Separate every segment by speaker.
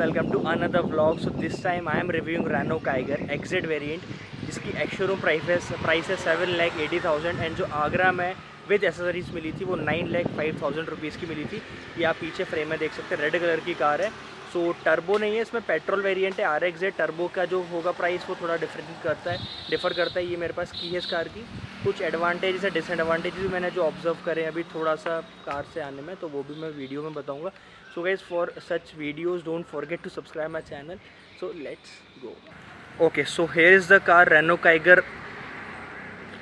Speaker 1: welcome to another vlog. So this time I am reviewing Renault Kiger XZ variant जिसकी ex-showroom price है 7,80,000 and जो आगरा में with accessories मिली थी वो 9,05,000 rupees की मिली थी। ये आप पीछे फ्रेम में देख सकते हैं, रेड कलर की कार है। सो टर्बो नहीं है, इसमें पेट्रोल वेरिएंट है। RXZ टर्बो का जो होगा प्राइस वो थोड़ा डिफ़र करता है। ये मेरे पास की है इस कार की। कुछ एडवांटेज है, डिसएडवांटेज भी मैंने जो ऑब्जर्व करे अभी थोड़ा सा कार से आने में, तो वो भी मैं वीडियो में बताऊंगा। So guys, for such videos don't forget to subscribe my channel. So let's go. Okay, so here is the car Renault Kiger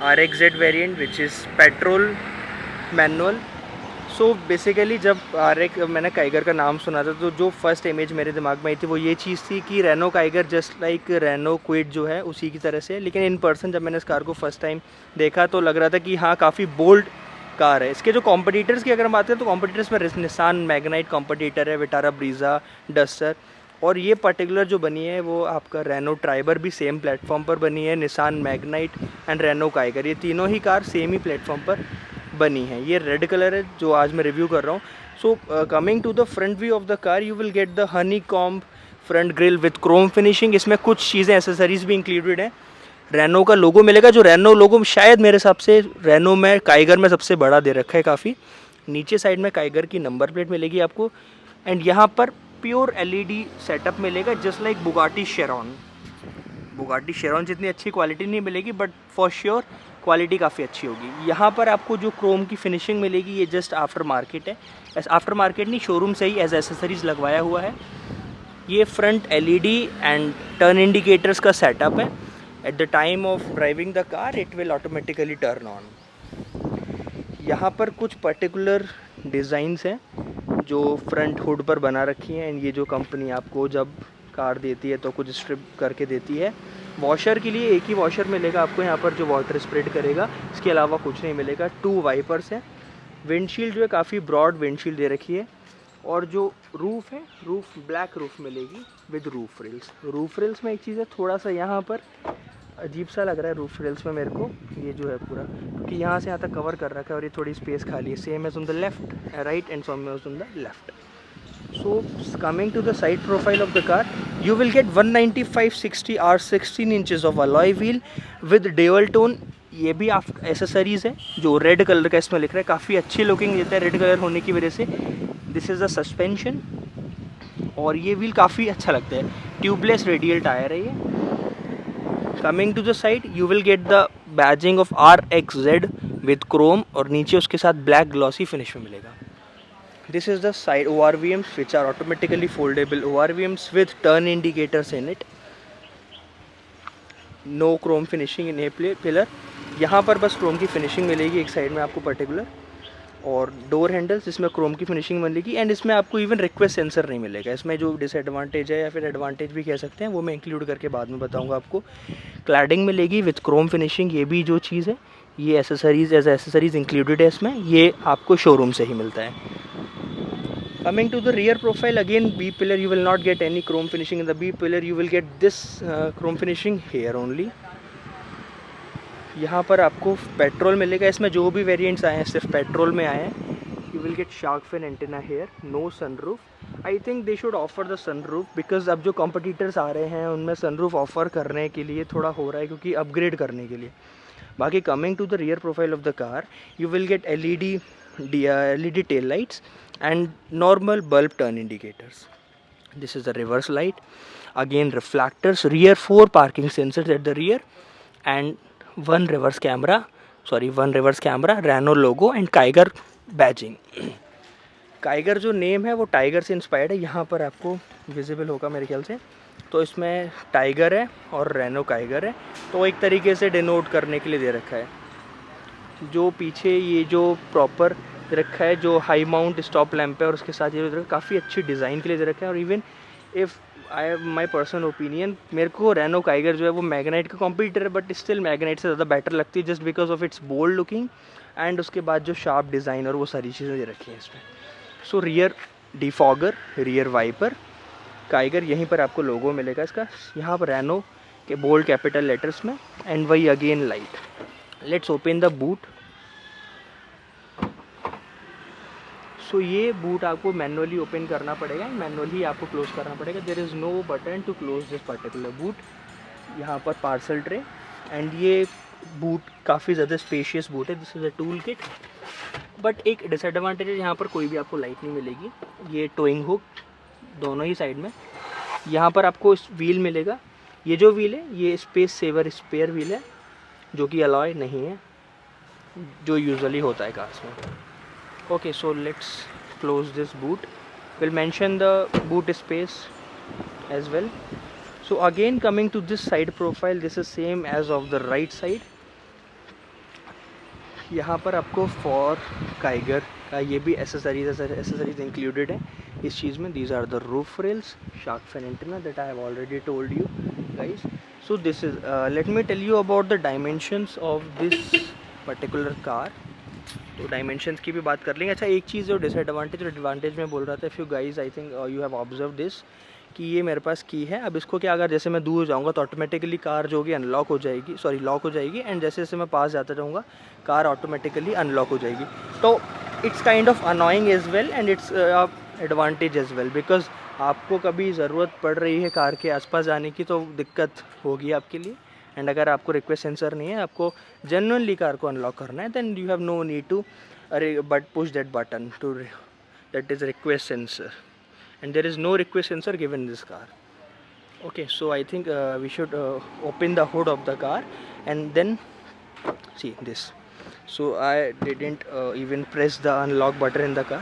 Speaker 1: RXZ variant which is petrol manual. So basically जब मैंने Kiger का नाम सुना था तो जो first image मेरे दिमाग में आई थी वो ये चीज़ थी कि Renault Kiger just like Renault Kwid जो है उसी की तरह से। लेकिन इन पर्सन जब मैंने इस कार को फर्स्ट टाइम देखा तो लग रहा था कि हाँ, काफ़ी बोल्ड कार है। इसके जो कॉम्पिटिटर्स की अगर हम बात करें तो कॉम्पिटिटर्स में निसान मैग्नाइट कॉम्पिटिटर है, विटारा ब्रीज़ा, डस्टर, और ये पर्टिकुलर जो बनी है वो आपका Renault ट्राइबर भी सेम प्लेटफॉर्म पर बनी है। Nissan Magnite and Renault Kiger ये तीनों ही कार सेम ही प्लेटफॉर्म पर बनी है। ये रेड कलर है जो आज मैं रिव्यू कर रहा हूँ। So coming to the front view of the car, you will get the honeycomb front grille with chrome finishing. इसमें कुछ चीज़ें एसेसरीज भी इंक्लूडेड हैं। रेनो का लोगो मिलेगा, जो रेनो लोगो शायद मेरे हिसाब से रेनो में काइगर में सबसे बड़ा दे रखा है काफ़ी। नीचे साइड में काइगर की नंबर प्लेट मिलेगी आपको, एंड यहाँ पर प्योर LED सेटअप मिलेगा जस्ट लाइक बुगाटी शेरॉन जितनी अच्छी क्वालिटी नहीं मिलेगी, बट फॉर श्योर क्वालिटी काफ़ी अच्छी होगी। यहाँ पर आपको जो क्रोम की फिनिशिंग मिलेगी ये जस्ट आफ्टर मार्केट है, आफ्टर मार्केट नहीं, शोरूम से ही एज एसेसरीज लगवाया हुआ है। ये front LED and turn indicators का सेटअप है। At the time of driving the car it will automatically turn on. यहाँ पर कुछ पर्टिकुलर डिज़ाइंस हैं जो फ्रंट हुड पर बना रखी हैं, एंड ये जो कंपनी आपको जब कार देती है तो कुछ स्ट्रिप करके देती है। वॉशर के लिए एक ही वॉशर मिलेगा आपको यहाँ पर जो वाटर स्प्रेड करेगा, इसके अलावा कुछ नहीं मिलेगा। 2 वाइपर्स हैं। विंडशील्ड जो है काफ़ी ब्रॉड विंडशील्ड दे रखी है, और जो रूफ़ है, रूफ़ ब्लैक रूफ़ मिलेगी विद रूफ रिल्स में एक चीज़ है, थोड़ा सा यहाँ पर अजीब सा लग रहा है रूफ रिल्स में मेरे को, ये जो है पूरा, क्योंकि यहाँ से यहाँ तक कवर कर रखा है और ये थोड़ी स्पेस खाली है। Same as on the left right and same as on the left. So coming to the side profile of the car, you will get 195/60 R16 inches of alloy wheel with dual tone। ये भी आप accessories है जो red colour का इसमें लिख रहा है, काफ़ी अच्छी लुकिंग देता है रेड कलर होने की वजह से। दिस इज़ द सस्पेंशन, और ये व्हील काफ़ी अच्छा लगता है। ट्यूबलेस रेडियल टायर है ये। Coming to the side, you will get the badging of RXZ with chrome, और नीचे उसके साथ ब्लैक ग्लॉसी फिनिश में मिलेगा। This is the side ORVMs which are automatically foldable ORVMs with turn indicators in it. No chrome finishing in A pillar। यहाँ पर बस Chrome की फिनिशिंग मिलेगी एक साइड में आपको पर्टिकुलर, और डोर हैंडल्स इसमें क्रोम की फिनिशिंग मिलेगी, एंड इसमें आपको इवन रिक्वेस्ट सेंसर नहीं मिलेगा। इसमें जो डिसएडवांटेज है या फिर एडवांटेज भी कह सकते हैं वो मैं इंक्लूड करके बाद में बताऊँगा आपको। क्लैडिंग मिलेगी विथ क्रोम फिनिशिंग, ये भी जो चीज़ है ये एसेसरीज इंक्लूडेड है इसमें, ये आपको शोरूम से ही मिलता है। Coming to the rear profile, again B pillar you will not get any chrome finishing in the B pillar, you will get this chrome finishing here only। यहाँ पर आपको पेट्रोल मिलेगा, इसमें जो भी वेरिएंट्स आए हैं सिर्फ पेट्रोल में आए हैं। You will get shark fin antenna here, no sunroof। I think they should offer the sunroof because अब जो competitors आ रहे हैं उनमें sunroof ऑफ़र करने के लिए थोड़ा हो रहा है, क्योंकि अपग्रेड करने के लिए। बाकी coming to the rear profile of the car, you will get LED tail lights and normal bulb turn indicators। This is the reverse light, again reflectors, rear 4 parking sensors at the rear, and one reverse camera, Renault logo and Kiger badging। Kiger जो name है वो tiger से inspired है, यहाँ पर आपको visible होगा मेरे ख्याल से। तो इसमें टाइगर है और Renault Kiger है, तो एक तरीके से डिनोट करने के लिए दे रखा है। जो पीछे ये जो प्रॉपर रखा है जो हाई माउंट स्टॉप लैंप है, और उसके साथ ये काफ़ी अच्छी डिज़ाइन के लिए दे रखा है। और even if I have my personal opinion, मेरे को Renault Kiger जो है वो मैग्नाइट का कॉम्पिटिटर है, बट स्टिल मैग्नाइट से ज़्यादा बेटर लगती है just because of its bold looking, and उसके बाद जो शार्प डिज़ाइन और वो सारी चीज़ें दे रखी हैं इसमें। So rear defogger, rear wiper, Kiger, यहीं पर आपको लोगो मिलेगा इसका, यहाँ पर Renault के बोल्ड कैपिटल लेटर्स में, एंड वही again light. Let's open the boot. So ये बूट आपको मैनुअली ओपन करना पड़ेगा, मैनुअली आपको क्लोज करना पड़ेगा. There is no button to close this particular boot. यहाँ पर पार्सल ट्रे, एंड ये बूट काफ़ी ज़्यादा स्पेशियस बूट है. This is a tool kit. But एक डिसएडवांटेज है, यहाँ पर कोई भी आपको लाइट नहीं मिलेगी. ये टोइंग हुक दोनों ही साइड में. यहाँ पर आपको व्हील मिलेगा. ये जो व्हील है ये स्पेस सेवर स्पेयर व्हील है, जो कि अलॉय नहीं है, जो यूजुअली होता है कार्स में. Okay, so let's close this boot. Will mention the boot space as well. So again coming to this side profile, this is same as of the right side. यहाँ पर आपको for Kiger का ये भी accessories included है इस चीज़ में. These are the roof rails, shark fin antenna that I have already told you guys. So this is let me tell you about the dimensions of this particular car. तो dimensions की भी बात कर लेंगे. अच्छा, एक चीज़ जो डिसएडवांटेज और एडवांटेज में बोल रहा था, if you guys I think you have observe this, कि ये मेरे पास की है. अब इसको क्या, अगर जैसे मैं दूर जाऊंगा तो ऑटोमेटिकली कार जो होगी अनलॉक हो जाएगी, सॉरी लॉक हो जाएगी, एंड जैसे जैसे मैं पास जाता जाऊंगा कार ऑटोमेटिकली अनलॉक हो जाएगी. तो it's kind of annoying as well and its advantage as well, because आपको कभी ज़रूरत पड़ रही है कार के आसपास जाने की तो दिक्कत होगी आपके लिए. एंड अगर आपको रिक्वेस्ट सेंसर नहीं है, आपको जेन्युइनली कार को अनलॉक करना है, then you have no need to but push that button to that is request sensor, and there is no request sensor given in this car. Okay, so I think we should open the hood of the car and then see this. So I didn't even press the unlock button in the car.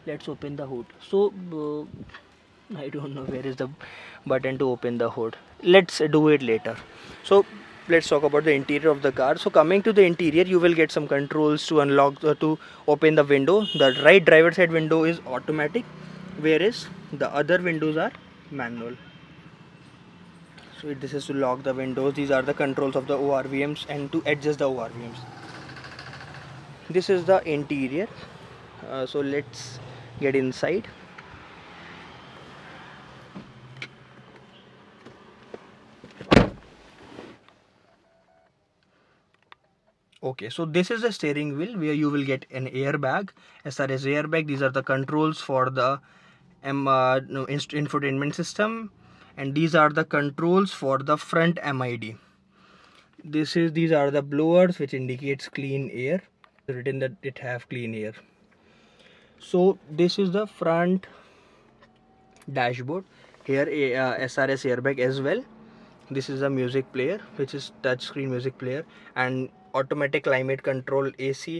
Speaker 1: Let's open the hood. So I don't know where is the button to open the hood. Let's do it later. So let's talk about the interior of the car. So coming to the interior, you will get some controls to unlock to open the window. The right driver side window is automatic, whereas the other windows are manual. So this is to lock the windows. These are the controls of the ORVMs and to adjust the ORVMs. This is the interior. So let's get inside. Okay, so this is the steering wheel where you will get an airbag. As far as airbag, these are the controls for the infotainment system, and these are the controls for the front MID. These are the blowers which indicates clean air. Written that it have clean air. So this is the front dashboard. Here SRS airbag as well. This is a music player, which is touchscreen music player, and automatic climate control AC.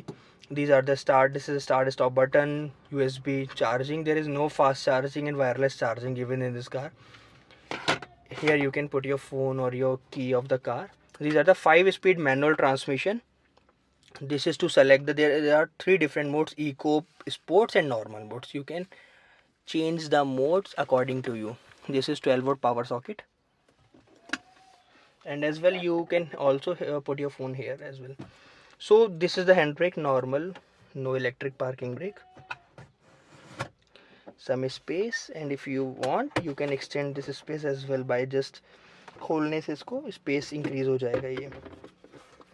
Speaker 1: These are the start. This is a start stop button, USB charging. There is no fast charging and wireless charging given in this car. Here you can put your phone or your key of the car. These are the 5-speed manual transmission. This is to select there are 3 different modes: eco, sports and normal modes. You can change the modes according to you. This is 12-volt power socket. And as well you can also put your phone here as well. So this is the handbrake, normal, no electric parking brake. Some space, and if you want you can extend this space as well by just खोलने से इसको space increase हो जाएगा ये.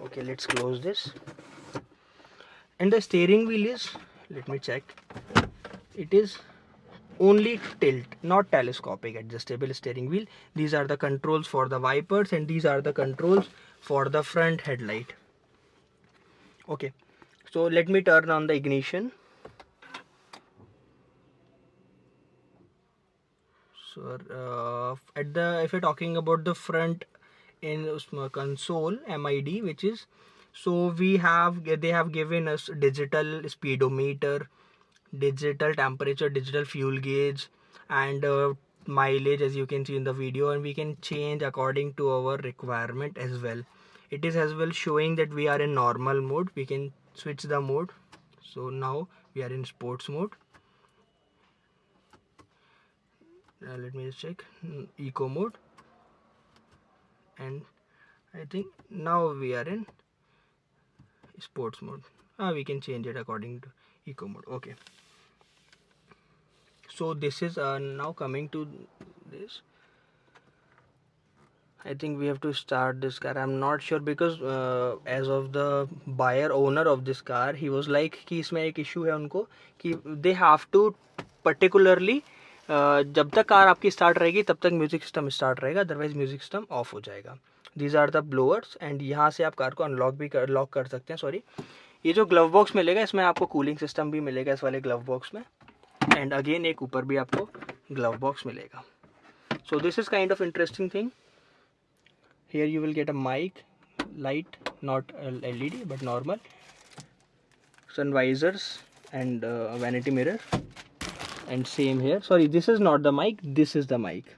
Speaker 1: Okay, let's close this. And the steering wheel is, let me check, it is only tilt, not telescopic adjustable steering wheel. These are the controls for the wipers, and these are the controls for the front headlight. Okay, so let me turn on the ignition. So if you're talking about the front in console MID, which is, so they have given us digital speedometer, digital temperature, digital fuel gauge, and mileage, as you can see in the video, and we can change according to our requirement as well. It is as well showing that we are in normal mode. We can switch the mode. So now we are in sports mode. Let me just check eco mode, and I think now we are in sports mode. We can change it according to eco mode. Okay, so this is now coming to this. I think we have to start this car. I'm not sure because as of the buyer owner of this car, he was like कि इसमें एक issue है उनको कि they have to particularly जब तक car आपकी start रहेगी तब तक म्यूजिक सिस्टम स्टार्ट रहेगा, अदरवाइज म्यूजिक सिस्टम ऑफ हो जाएगा. These are the blowers and यहाँ से आप कार को अनलॉक भी लॉक कर सकते हैं. सॉरी, ये जो ग्लव बॉक्स मिलेगा इसमें आपको कूलिंग सिस्टम भी मिलेगा इस वाले ग्लव बॉक्स में. एंड अगेन एक ऊपर भी आपको ग्लव बॉक्स मिलेगा. सो this is kind of interesting thing. Here you will get a mic, light, not LED but normal, sun visors and a vanity mirror. And same here, sorry, this is not the mic, this is the mic,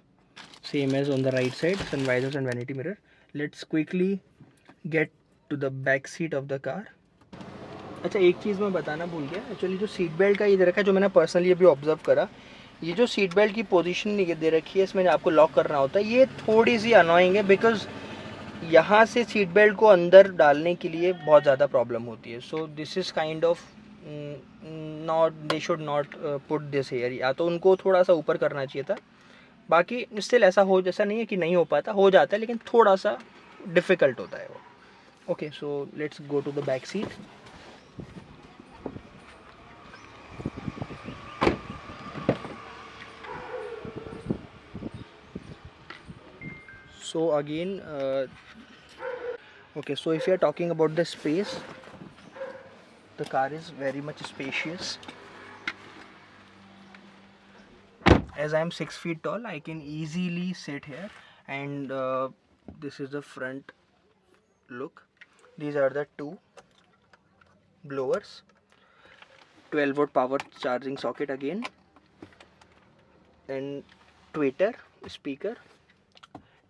Speaker 1: same as on the right side, sun visors and vanity mirror. Let's quickly get to the back seat of the car. अच्छा, एक चीज़ मैं बताना भूल गया. Actually जो seat belt का ये दे रखा है, जो मैंने पर्सनली अभी ऑब्जर्व करा, ये जो सीट बेल्ट की पोजीशन दे रखी है, इसमें आपको लॉक करना होता है. ये थोड़ी सी अनोइंग है बिकॉज यहाँ से सीट बेल्ट को अंदर डालने के लिए बहुत ज़्यादा प्रॉब्लम होती है. So this is kind of not, they should not put this here. या तो उनको थोड़ा सा ऊपर करना चाहिए था. बाकी स्टिल ऐसा नहीं है कि नहीं हो पाता, हो जाता है, लेकिन थोड़ा सा डिफ़िकल्ट होता है वो. Okay, so let's go to the back seat. So again, okay, so if you are talking about the space, the car is very much spacious. As I am 6 feet tall, I can easily sit here. And this is the front look. These are the two blowers, 12 volt power charging socket again, and tweeter, speaker,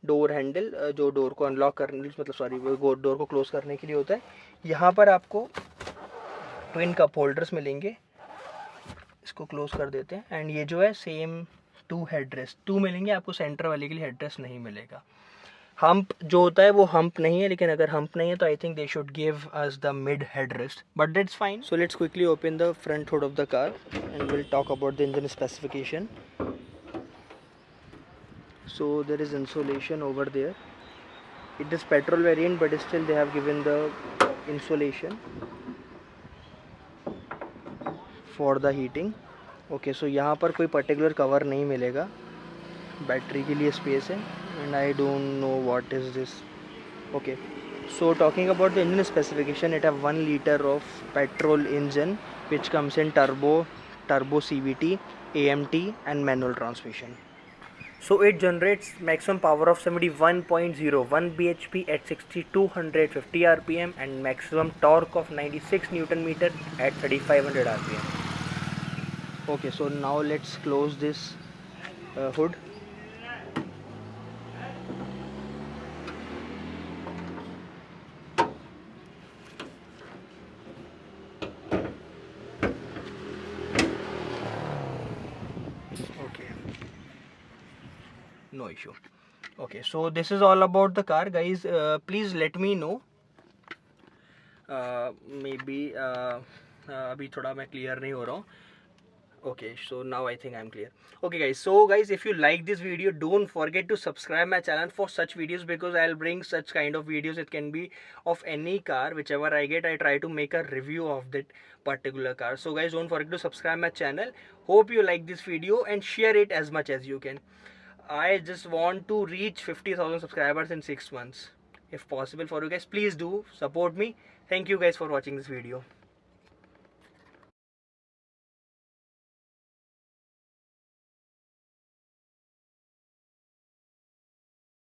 Speaker 1: door handle, जो door को unlock करने, मतलब sorry, वो door को close करने के लिए होता है. यहाँ पर आपको ट्विन कप होल्डर्स मिलेंगे, इसको क्लोज कर देते हैं. एंड ये जो है सेम 2 हेडरेस्ट, 2 मिलेंगे आपको. सेंटर वाले के लिए हेडरेस्ट नहीं मिलेगा. हम्प जो होता है वो हम्प नहीं है, लेकिन अगर हम्प नहीं है तो I think they should give us the mid headrest, but that's fine. So let's quickly open the front hood of the car and will talk about the engine specification. So there is insulation over there. It is petrol variant, but still they have given the insulation for the heating. Okay, so यहाँ पर कोई particular cover नहीं मिलेगा. Battery के लिए space है. and I don't know what is this. Okay, so talking about the engine specification, it have 1 liter of petrol engine which comes in turbo CVT, AMT and manual transmission. So it generates maximum power of 71.01 bhp at 6250 rpm and maximum torque of 96 Newton meter at 3500 rpm. Okay, so now let's close this hood. Okay, no issue. Okay, so this is all about the car, guys. Please let me know. Maybe अभी थोड़ा मैं clear नहीं हो रहा हूँ. Okay, so now I think I'm clear. Okay guys, so guys, if you like this video, don't forget to subscribe my channel for such videos, because I'll bring such kind of videos. It can be of any car, whichever I get, I try to make a review of that particular car. So guys, don't forget to subscribe my channel. Hope you like this video and share it as much as you can. I just want to reach 50,000 subscribers in 6 months. If possible for you guys, please do support me. Thank you guys for watching this video.